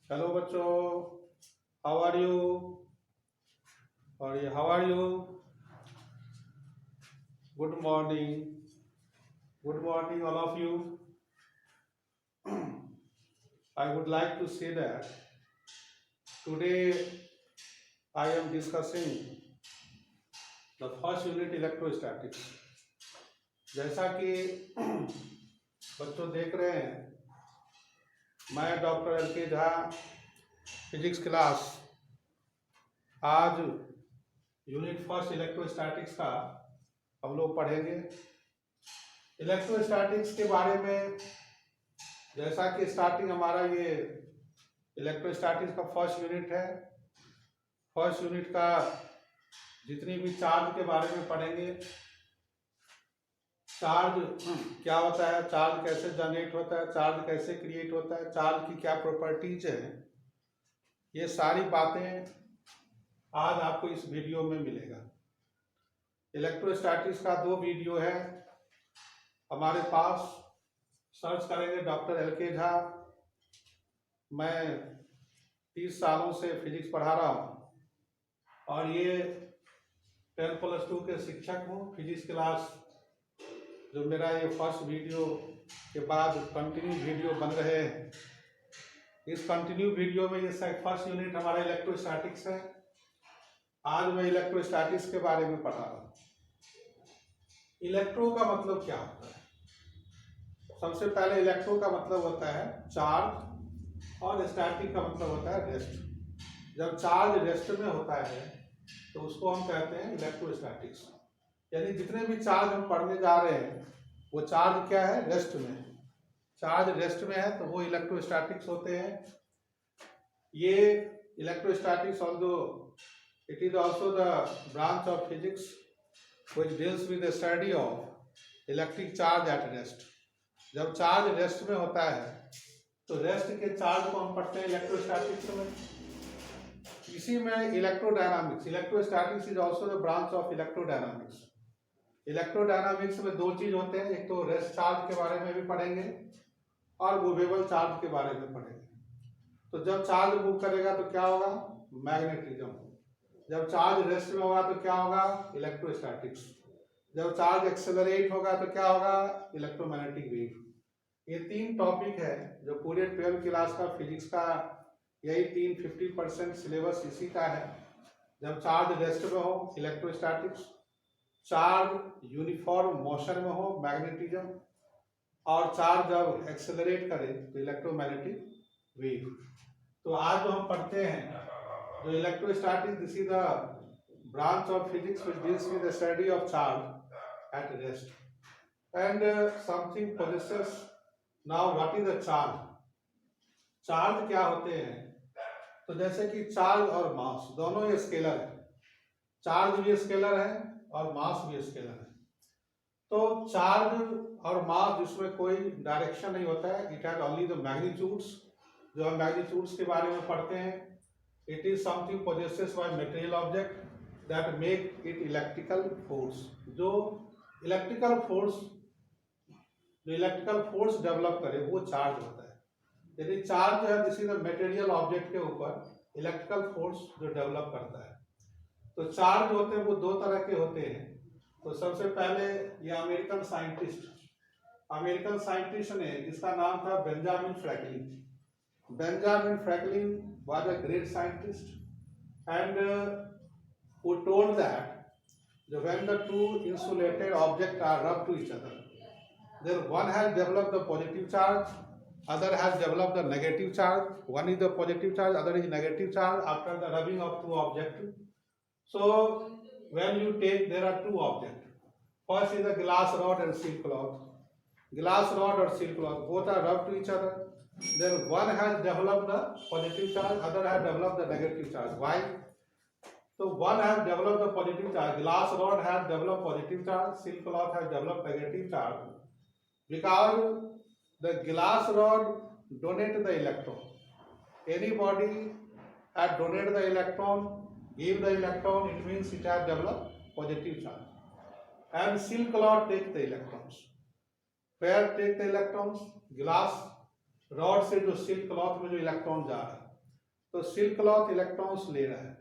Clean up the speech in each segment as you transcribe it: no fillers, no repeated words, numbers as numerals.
Hello बच्चों, how are you? और ये how are you? Good morning all of you. I would like to say that today I am discussing the first unit electrostatics. जैसा कि बच्चों देख रहे हैं, मैं डॉक्टर एल के झा फिजिक्स क्लास आज यूनिट फर्स्ट इलेक्ट्रोस्टैटिक्स का हम लोग पढ़ेंगे. इलेक्ट्रोस्टैटिक्स के बारे में जैसा कि स्टार्टिंग हमारा ये इलेक्ट्रोस्टैटिक्स का फर्स्ट यूनिट है. फर्स्ट यूनिट का जितनी भी चार्ज के बारे में पढ़ेंगे, चार्ज क्या होता है, चार्ज कैसे जनरेट होता है, चार्ज कैसे क्रिएट होता है, चार्ज की क्या प्रॉपर्टीज हैं, ये सारी बातें आज आपको इस वीडियो में मिलेगा. इलेक्ट्रोस्टैटिक्स का 2 वीडियो है हमारे पास. सर्च करेंगे डॉक्टर एल के झा. मैं 30 सालों से फिजिक्स पढ़ा रहा हूँ और ये 10+2 के शिक्षक हूँ. फिजिक्स क्लास जो मेरा ये फर्स्ट वीडियो के बाद कंटिन्यू वीडियो बन रहे हैं, इस कंटिन्यू वीडियो में ये फर्स्ट यूनिट हमारा इलेक्ट्रोस्टैटिक्स है. आज मैं इलेक्ट्रोस्टैटिक्स के बारे में पढ़ा रहा हूँ. इलेक्ट्रो का मतलब क्या होता है? सबसे पहले इलेक्ट्रो का मतलब होता है चार्ज और स्टैटिक का मतलब होता है रेस्ट. जब चार्ज रेस्ट में होता है तो उसको हम कहते हैं इलेक्ट्रोस्टैटिक्स. यानी जितने भी चार्ज हम पढ़ने जा रहे हैं वो चार्ज क्या है, रेस्ट में है. चार्ज रेस्ट में है तो वो इलेक्ट्रोस्टैटिक्स होते हैं. ये electrostatics although it is also the branch of physics which deals with the study of electric charge at rest. जब चार्ज रेस्ट में होता है तो रेस्ट के चार्ज को हम पढ़ते हैं इलेक्ट्रोस्टैटिक्स में. इसी में electrodynamics, electrostatics is also the branch of electrodynamics. Electrodynamics में 2 चीज होते हैं, एक तो रेस्ट चार्ज के बारे में भी पढ़ेंगे और मूवेबल चार्ज के बारे में पढ़ेंगे. तो जब चार्ज मूव करेगा तो क्या होगा, मैग्नेटिज्म. जब चार्ज रेस्ट में होगा तो क्या होगा, इलेक्ट्रोस्टैटिक्स. जब चार्ज एक्सेलरेट होगा तो क्या होगा, इलेक्ट्रोमैग्नेटिक वेव. ये 3 टॉपिक है जो पूरे 12 क्लास का फिजिक्स का, यही 50% सिलेबस इसी का है. जब चार्ज रेस्ट में हो इलेक्ट्रोस्टैटिक्स, चार्ज यूनिफॉर्म मोशन में हो मैग्नेटिज्म, और चार्ज जब एक्सेलरेट करे तो इलेक्ट्रोमैग्नेटिक वेव. तो आज जो हम पढ़ते हैं जो electrostatics, this is the branch of physics which deals with the study of charge at rest and something possesses. Now what is the charge? Charge क्या होते हैं? तो जैसे कि चार्ज और मास दोनों ये स्केलर है. चार्ज भी स्केलर है और मास भी स्केलर है. तो चार्ज और मास जिसमें कोई डायरेक्शन नहीं होता है, it has only the magnitudes. जो हम मैग्नीट्यूड्स के बारे में पढ़ते हैं, it is something possesses by material object that make it electrical force. जो इलेक्ट्रिकल फोर्स डेवलप करे वो चार्ज होता है. यदि चार्ज जो है किसी मटेरियल ऑब्जेक्ट के ऊपर इलेक्ट्रिकल फोर्स जो डेवलप करता है. तो चार्ज होते हैं वो 2 तरह के होते हैं. तो सबसे पहले ये अमेरिकन साइंटिस्ट ने, जिसका नाम था Benjamin Franklin. Benjamin Franklin was a great scientist and who told that when the 2 insulated objects are rubbed to each other, then one has developed the positive charge, other has developed the negative charge. One is the positive charge, other is negative charge after the rubbing of 2 objects. So when you take, there are 2 objects. First is the glass rod and silk cloth. Glass rod or silk cloth, both are rubbed to each other. Then one has developed the positive charge, other has developed the negative charge. Why? So one has developed the positive charge, glass rod has developed positive charge, silk cloth has developed negative charge, because the glass rod donates the electron. Anybody has donated the electron, give the electron, it means it has developed positive charge. And silk cloth takes the electrons. Where take the electrons? Glass rod से जो silk cloth में जो electron जा रहा है तो silk cloth electrons ले रहा है,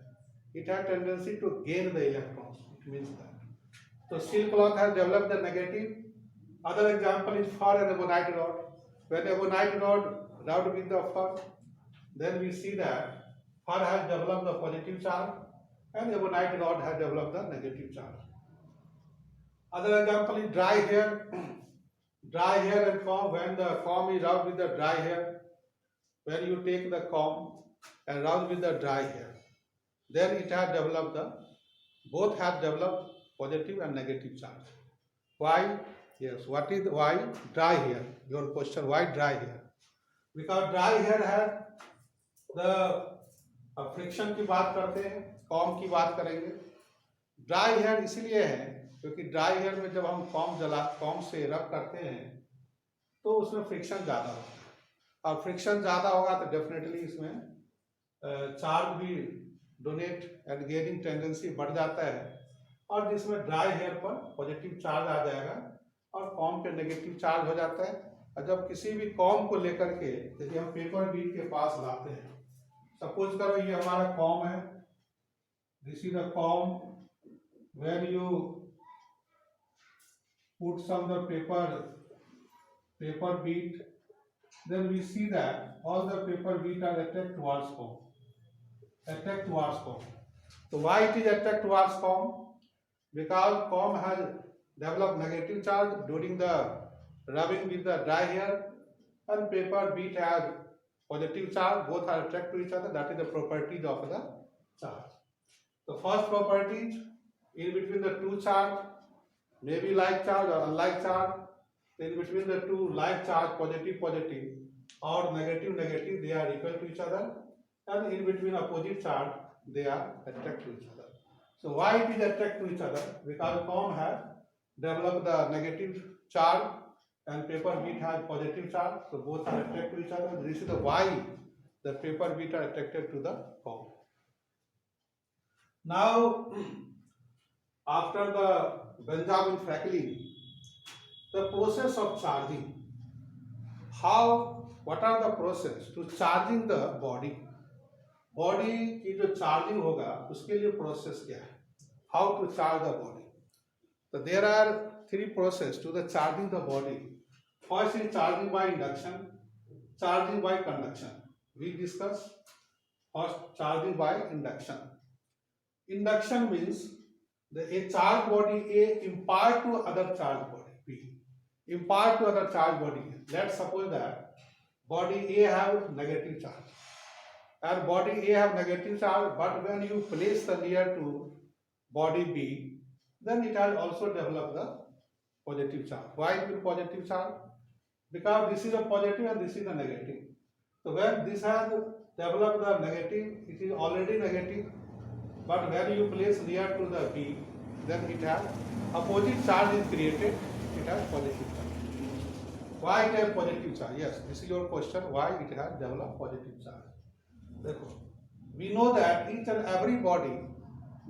it has tendency to gain the electrons, it means that. So silk cloth has developed the negative. Other example is for an ebonite rod. When ebonite rod rubbed with the fur, then we see that fur has developed the positive charge and ebonite rod has developed the negative charge. Other example is dry hair. Dry hair and comb, when the comb is rubbed with the dry hair, when you take the comb and rub with the dry hair, then it has developed both have developed positive and negative charge. Why? Yes, what is why dry hair? Your question, why dry hair? Because dry hair has the friction की बात करते हैं, com की बात करेंगे. Dry hair इसलिए है क्योंकि ड्राई हेयर में जब हम कॉम से रब करते हैं तो उसमें फ्रिक्शन ज़्यादा होता है, और फ्रिक्शन ज़्यादा होगा तो डेफिनेटली इसमें चार्ज भी डोनेट एंड गेनिंग टेंडेंसी बढ़ जाता है, और जिसमें ड्राई हेयर पर पॉजिटिव चार्ज आ जाएगा और कॉम पे नेगेटिव चार्ज हो जाता है. और जब किसी भी कॉम को लेकर के यदि हम पेपर बीट के पास लाते हैं, सपोज करो ये हमारा कॉम है, this is the comb, when you put some the paper bit, then we see that all the paper bead are attracted towards comb. So why it is attracted towards comb? Because comb has developed negative charge during the rubbing with the dry hair, and paper bead has positive charge. Both are attracted to each other. That is the properties of the charge. The first properties in between the two charge, maybe like charge or unlike charge. In between the two like charge, positive or negative, they are equal to each other, and in between opposite charge they are attracted to each other. So why it is attracted to each other? Because comb has developed the negative charge and paper bead has positive charge, so both are attracted to each other. This is the why the paper bead are attracted to the comb. Now after the Benjamin Franklin, the process of charging, what are the process to charging the body की जो charging होगा उसके लिए process क्या है, how to charge the body. So there are three process to the charging the body. First is charging by induction, charging by conduction. We discuss first charging by induction. Induction means a charged body A impart to other charged body B. Impart to other charged body. Let's suppose that body A have negative charge and body A have negative charge, but when you place the near to body B, then it has also developed the positive charge. Why it will positive charge? Because this is a positive and this is a negative. So when this has developed the negative, it is already negative, but when you place near to the B, then it has opposite charge is created, it has positive charge. Why it has positive charge? Yes, this is your question, why it has developed positive charge. We know that each and every body,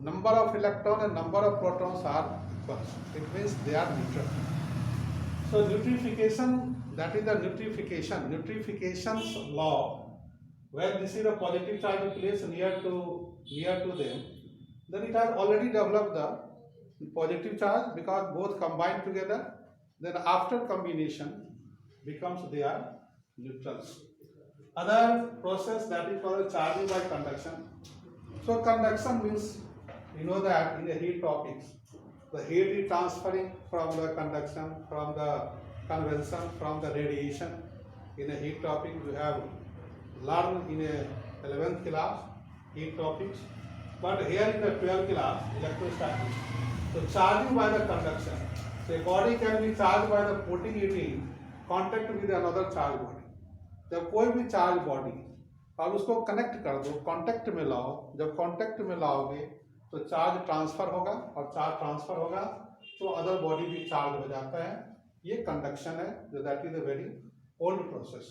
number of electrons and number of protons are equal. It means they are neutral. So neutrification, that is the neutrification's law. When this is a positive charge placed near to them, then it has already developed the positive charge because both combined together. Then after combination becomes they are neutrals. Other process that is called charging by conduction. So conduction means, you know that in the heat topics, the heat is transferring from the conduction, from the convection, from the radiation. In a heat topic you have learned in a 11th class heat topics, but here in the 12th class electrostatics. So charging by the conduction. So a body can be charged by the putting it in contact with another charged body. जब कोई भी charge body और उसको connect कर दो, contact में लाओ, जब कांटेक्ट में लाओगे तो चार्ज ट्रांसफर होगा और चार्ज ट्रांसफर होगा तो अदर बॉडी भी चार्ज हो जाता है. ये कंडक्शन है, जो that is a very old process.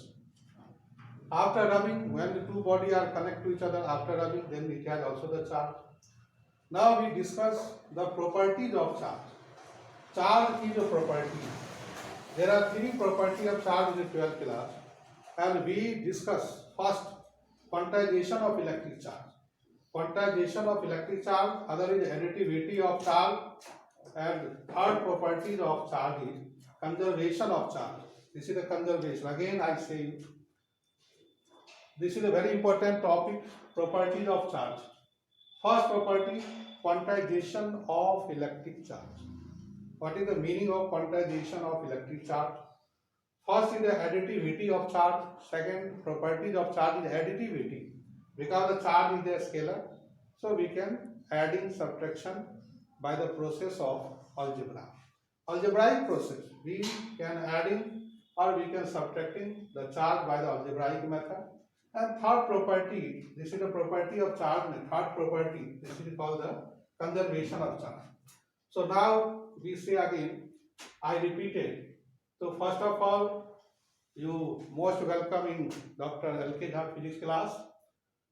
After rubbing, when the two body are connect to each other after rubbing, then it has also the charge. Now we discuss the properties of charge. Charge की जो property है, there are three property of charge in 12th class. And we discuss first quantization of electric charge. Quantization of electric charge, other is additivity of charge, and third properties of charge is conservation of charge. This is the conservation. Again, I say this is a very important topic, properties of charge. First property, quantization of electric charge. What is the meaning of quantization of electric charge? First is the additivity of charge. Second, properties of charge is additivity. Because the charge is a scalar, so we can adding subtraction by the process of algebra. Algebraic process, we can adding or we can subtracting the charge by the algebraic method. And third property, this is the property of charge. Third property, this is called the conservation of charge. So now we say again, I repeated. So first of all, you most welcome in Dr. L.K. Jha physics class.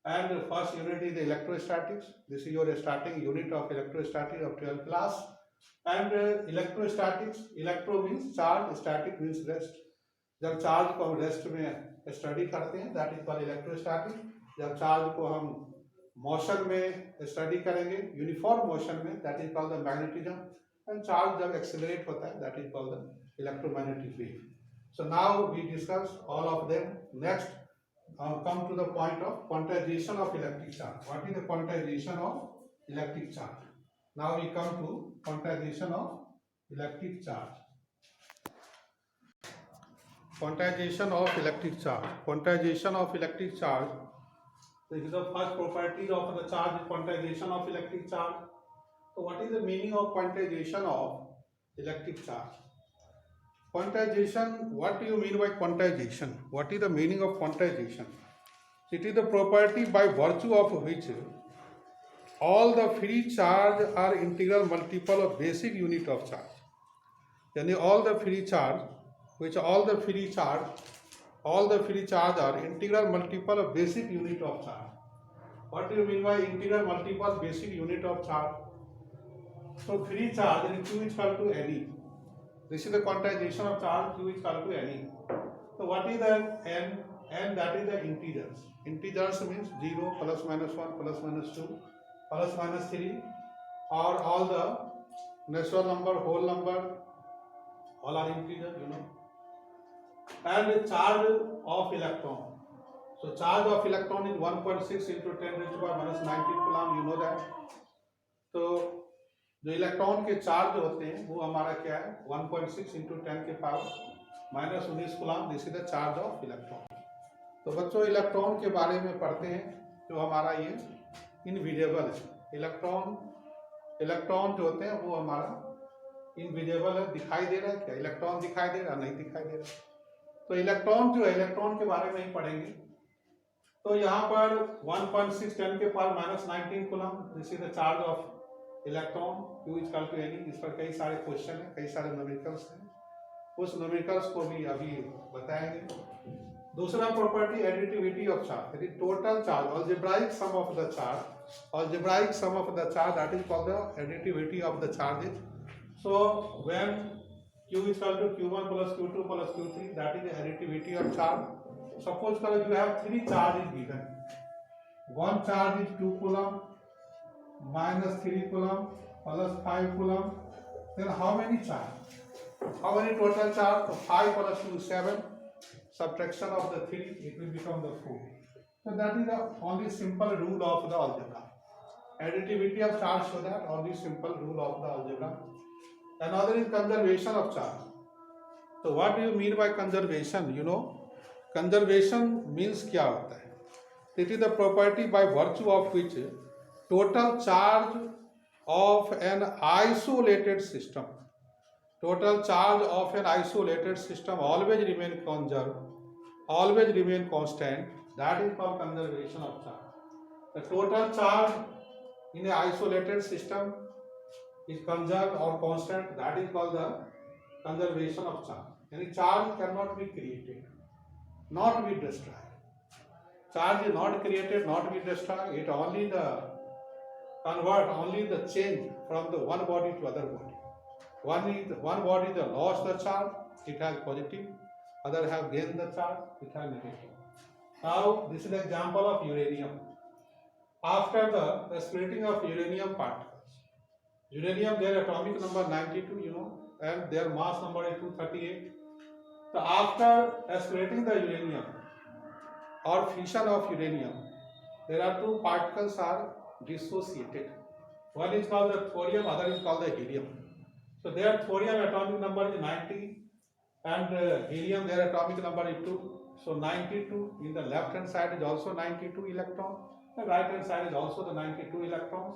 And the first unit is the electrostatics. This is your starting unit of electrostatics of 12th class. And electrostatics, electro means charge, static means rest. जब charge को हम rest में study करते हैं that is called electrostatic. जब charge को हम motion में स्टडी करेंगे यूनिफॉर्म मोशन में that is called the magnetism. And charge जब एक्सेलरेट होता है that is called the electromagnetic wave. So now we discuss all of them. Next come to the point of quantization of electric charge. What is the quantization of electric charge? Now we come to quantization of electric charge. Quantization of electric charge. Quantization of electric charge. This is the first property of the charge, quantization of electric charge. So what is the meaning of quantization of electric charge? Quantization, what do you mean by quantization? What is the meaning of quantization? It is the property by virtue of which all the free charge are integral multiple of basic unit of charge. Yani all the free charge, which all the free charge are integral multiple of basic unit of charge. What do you mean by integral multiple basic unit of charge? So free charge in Q is equal to NE. This is the quantization of charge. Q is equal to NE. So what is the N? N, that is the integers. Integers means 0, plus minus 1, plus minus 2, plus minus 3, or all the natural number, whole number, all are integer, you know. And the charge of electron. So charge of electron is 1.6 into 10 raised to the power minus 19 coulomb, you know that. तो जो electron के charge होते हैं वो हमारा क्या है 1.6 into 10 के power minus 19 coulomb. This is the charge of electron. तो बच्चों इलेक्ट्रॉन के बारे में पढ़ते हैं. जो हमारा ये इनविजिबल है. इलेक्ट्रॉन जो होते हैं वो हमारा इनविजिबल है. दिखाई दे रहा है क्या? इलेक्ट्रॉन दिखाई दे रहा? नहीं दिखाई दे रहा. तो इलेक्ट्रॉन जो है इलेक्ट्रॉन के बारे में ही पढ़ेंगे. तो यहाँ पर 1.6 10 के power minus 19 coulomb. This is the charge of electron. Q is equal to NE. इस पर कई सारे क्वेश्चन हैं, कई सारे न्यूमेरिकल्स हैं. उस न्यूमेरिकल्स को भी अभी बताएंगे. दूसरा प्रॉपर्टी एडिटिविटी ऑफ चार्ज. यदि total charge algebraic sum of the charge that is called the additivity of the charges. So when Q is equal to Q1 plus Q2 plus Q3, that is the additivity of charge. Suppose you have three charges given. One charge is 2 coulomb minus 3 coulomb plus 5 coulomb. Then how many charge? How many total charge? So 5 plus 2 is 7. Subtraction of the 3, it will become the 4. So that is the only simple rule of the algebra. Additivity of charge, so that only simple rule of the algebra. Another is conservation of charge. So what do you mean by conservation? You know, conservation means क्या होता है? It is the property by virtue of which total charge of an isolated system, total charge of an isolated system always remain conserved, always remain constant. That is called conservation of charge. The total charge in an isolated system is conserved or constant. That is called the conservation of charge. Any charge cannot be created, not be destroyed. Charge is not created, not be destroyed. It only the convert, only the change from the one body to other body. One body the lost the charge, it has positive. Other have gained the charge, it has negative. Now this is the example of uranium. After the splitting of uranium particles, uranium their atomic number 92, and their mass number is 238. So after splitting the uranium or fission of uranium, there are two particles are dissociated. One is called the thorium, other is called the helium. So their thorium atomic number is 90 and helium their atomic number is 2. So 92 in the left hand side is also 92 electrons. The right hand side is also the 92 electrons.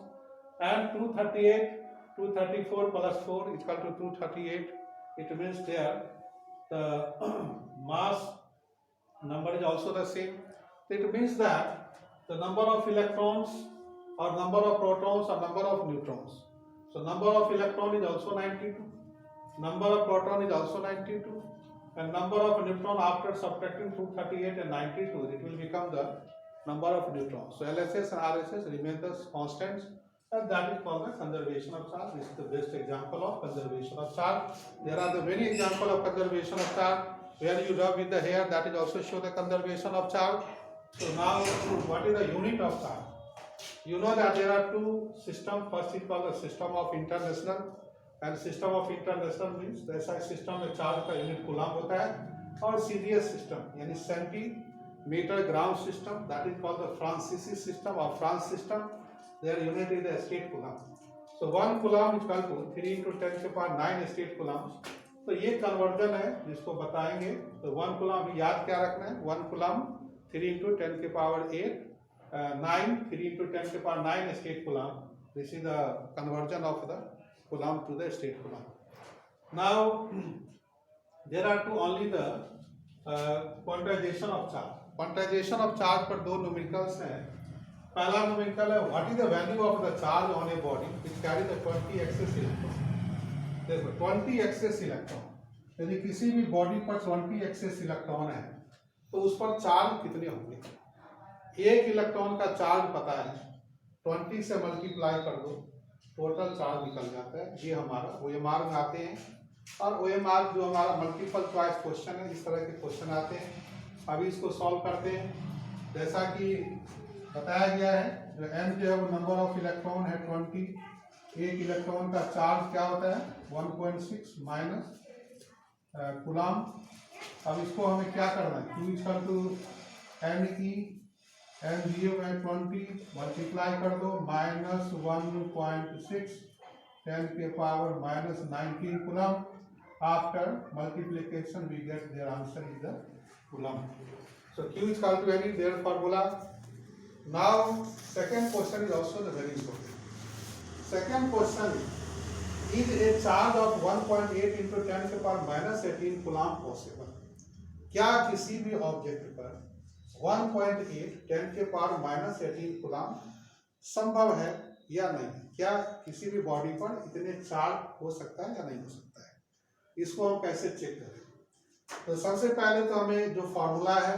And 234 plus 4 is equal to 238. It means there the mass number is also the same. It means that the number of electrons or number of protons or number of neutrons. So number of electron is also 92. Number of proton is also 92. And number of neutron after subtracting 238 and 92, it will become the number of neutrons. So LHS and RHS remain the constants, and that is called the conservation of charge. This is the best example of conservation of charge. There are the many examples of conservation of charge where you rub with the hair, that is also show the conservation of charge. So now what is the unit of charge? You know that there are two systems. First is called the system of international, and system of international means ऐसा system में charge का unit coulomb होता है, और CGS system यानी centimetre gram system, that is called the फ्रांसीसी system और France system, there unit is the stat coulomb. So 1 coulomb is equal to 3 × 10⁹ stat coulombs. तो ये कन्वर्जन है जिसको बताएंगे. तो 1 कूलम अभी याद क्या रखना है, 1 coulomb 3 × 10⁸ 9 3 × 10⁹ state coulomb. This is the conversion of the coulomb to the state coulomb. Now there are two only the quantization of charge. Quantization of charge पर दो न्यूमेरिकल्स हैं. पहला न्यूमेरिकल है what is the value of the charge on a body which carry the 20 excess electron. देखो 20 excess electron, यदि किसी भी body पर 20 एक्सेस इलेक्ट्रॉन है तो उस पर चार्ज कितने होंगे. एक इलेक्ट्रॉन का चार्ज पता है, 20 से मल्टीप्लाई कर दो, टोटल चार्ज निकल जाता है. ये हमारा OMR में आते हैं, और OMR जो हमारा मल्टीपल चॉइस क्वेश्चन है, इस तरह के क्वेश्चन आते हैं. अभी इसको सॉल्व करते हैं. जैसा कि बताया गया है, जो n जो है वो नंबर ऑफ इलेक्ट्रॉन है 20. एक इलेक्ट्रॉन का चार्ज क्या होता है 1.6 माइनस कूलम. अब इसको हमें क्या करना है, Q equal to NE n दिए हुए 20 मल्टीप्लाई कर दो -1.6 10⁻⁻19 coulomb. After multiplication we get there answer is the coulomb. So Q is equal to any there formula. Now second question is also the very important. Second question is a charge of 1.8 × 10⁻⁻18 coulomb possible. क्या किसी भी object पर 1.8 10⁻⁻18 coulomb संभव है या नहीं. क्या किसी भी बॉडी पर इतने चार्ज हो सकता है या नहीं हो सकता है. इसको हम कैसे चेक करें. तो सबसे पहले तो हमें जो फार्मूला है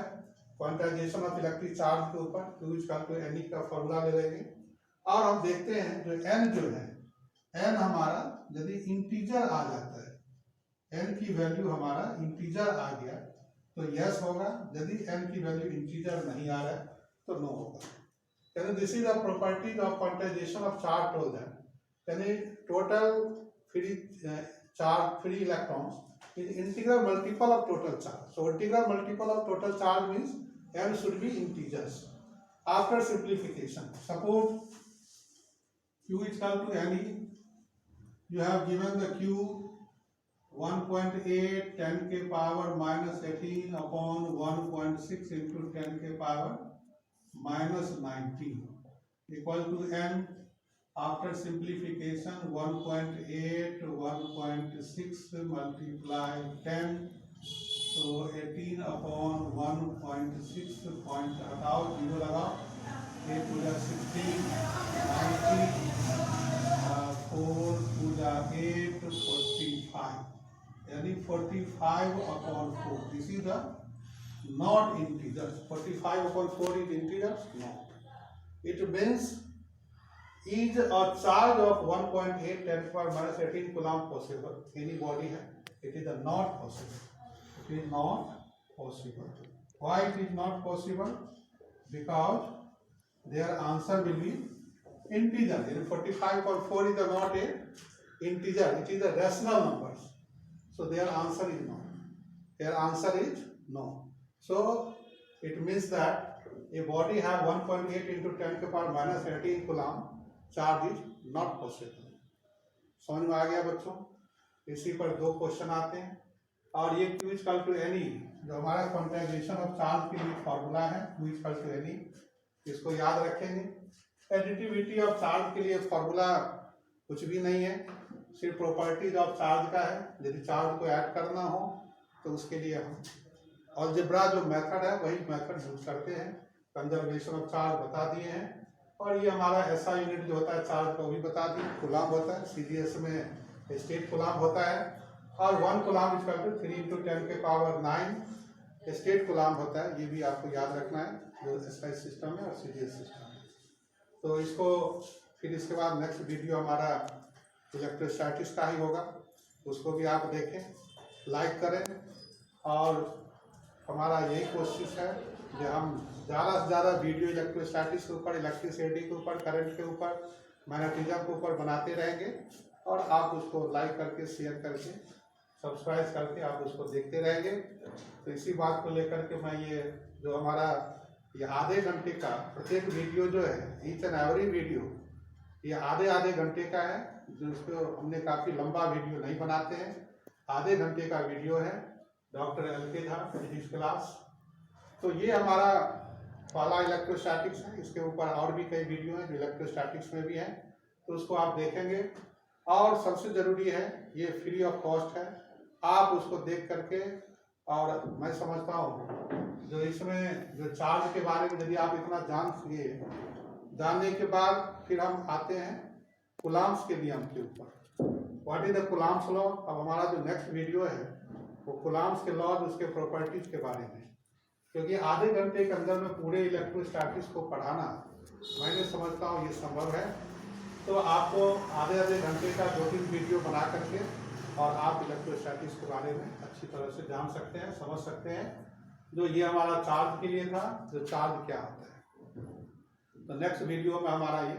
क्वांटाइजेशन ऑफ इलेक्ट्रिक चार्ज के ऊपर Q इक्वल टू NE का फार्मूला ले लेंगे, और हम देखते हैं जो n जो है, n हमारा यदि इंटीजर आ जाता है, n की वैल्यू हमारा इंटीजर आ गया तो यस होगा. यदि n की वैल्यू इंटीजर नहीं आ रहा है तो नो होगा. यानी this is the properties of quantization of charge told that, यानी total free electrons is integral multiple of total charge. So integral multiple of total charge means n should be integers. After simplification, suppose Q is equal to NE, you have given the Q 1.8 10⁻⁻18 upon 1.6 into 10⁻⁻19 equal to n. After simplification 1.8 1.6 multiply 10, so 18 upon 1.6 point हटाओ, 0 लगाओ, 8 × 16 90 4 × 8 45, यानी 45 upon 4. This is the not integer. 45 upon 4 is integer not. It means is a charge of 1.8 10⁻⁻18 coulomb possible. Any body है, it is not possible. It is not possible. Why it is not possible? Because their answer will be integer. 45.4 is not a integer, it is a rational numbers. So their answer is no. Their answer is no. So it means that a body have 1.8 into 10 के power minus 18 coulomb charge is not possible. समझ में आ गया बच्चों? इसी पर 2 question आते हैं। और ये Q इक्वल टू एनी जो हमारा कॉन्टेग्रेशन ऑफ चार्ज के लिए फॉर्मूला है, Q इक्वल टू एनी, इसको याद रखेंगे। एडिटिविटी ऑफ चार्ज के लिए फॉर्मूला कुछ भी नहीं है, सिर्फ प्रॉपर्टीज ऑफ चार्ज का है। यदि चार्ज को ऐड करना हो तो उसके लिए हम अलजेब्रा जो मेथड है वही मेथड यूज करते हैं। कंजर्वेशन ऑफ चार्ज बता दिए हैं। और ये हमारा ऐसा यूनिट जो होता है चार्ज का वो भी बता दिए, कूलम होता है, सीडीएस में स्टेट कूलम होता है। और 1 कूलम इक्वल टू 3 into 10 के पावर 9 स्टेट कूलम होता है। ये भी आपको याद रखना है, जो एसआई सिस्टम है और सीडीएस सिस्टम है। तो इसको फिर इसके बाद नेक्स्ट वीडियो हमारा इलेक्ट्रोस्टैटिक्स का ही होगा, उसको भी आप देखें, लाइक करें। और हमारा यही कोशिश है कि हम ज़्यादा से ज़्यादा वीडियो इलेक्ट्रोस्टैटिक्स के ऊपर, इलेक्ट्रिसिटी के ऊपर, करंट के ऊपर, मैग्नेटिज्म के ऊपर बनाते रहेंगे। और आप उसको लाइक करके, शेयर करके, सब्सक्राइब करके आप उसको देखते रहेंगे। तो इसी बात को लेकर के मैं ये जो हमारा ये आधे घंटे का प्रत्येक वीडियो जो है, ईच एंड एवरी वीडियो ये आधे घंटे का है, जो उसको हमने काफ़ी लंबा वीडियो नहीं बनाते हैं, आधे घंटे का वीडियो है। Doctor LK Jha physics class. तो ये हमारा पहला इलेक्ट्रोस्टैटिक्स है। इसके ऊपर और भी कई वीडियो हैं जो इलेक्ट्रोस्टैटिक्स में भी हैं, तो उसको आप देखेंगे। और सबसे ज़रूरी है ये फ्री ऑफ कॉस्ट है, आप उसको देख करके। और मैं समझता हूँ जो इसमें जो चार्ज के बारे में यदि आप इतना जानने के बाद फिर हम आते हैं कूलम्स के नियम के ऊपर। What is the Coulomb's law? अब हमारा जो नेक्स्ट वीडियो है वो कूलम्स के लॉ, उसके प्रॉपर्टीज के बारे में। क्योंकि आधे घंटे के अंदर में पूरे इलेक्ट्रोस्टैटिक्स को पढ़ाना मैंने समझता हूँ ये संभव है। तो आपको आधे घंटे का 2-3 वीडियो बना करके और आप इलेक्ट्रोस्टैटिक्स के बारे में अच्छी तरह से जान सकते हैं, समझ सकते हैं। जो ये हमारा चार्ज के लिए था, जो चार्ज क्या होता है। तो नेक्स्ट वीडियो में हमारा ये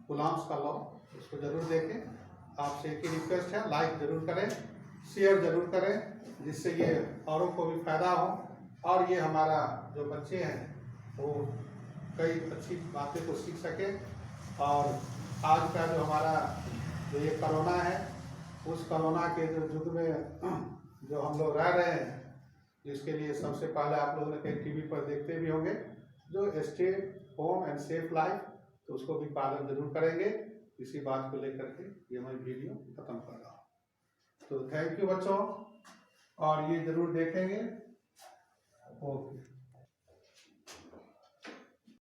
कूलम्स का लॉ, उसको जरूर देखें। आपसे एक ही रिक्वेस्ट है, लाइक जरूर करें, शेयर जरूर करें, जिससे ये औरों को भी फायदा हो। और ये हमारा जो बच्चे हैं वो कई अच्छी बातें को सीख सकें। और आज का जो हमारा जो ये कोरोना है, उस कोरोना के जो युग में जो हम लोग रह रहे हैं, जिसके लिए सबसे पहले आप लोगों ने कहीं टीवी पर देखते भी होंगे, जो stay home and safe life, तो उसको भी पालन जरूर करेंगे। इसी बात को लेकर के ये मैं वीडियो खत्म कर रहा हूँ। तो थैंक यू बच्चों, और ये जरूर देखेंगे। ओके।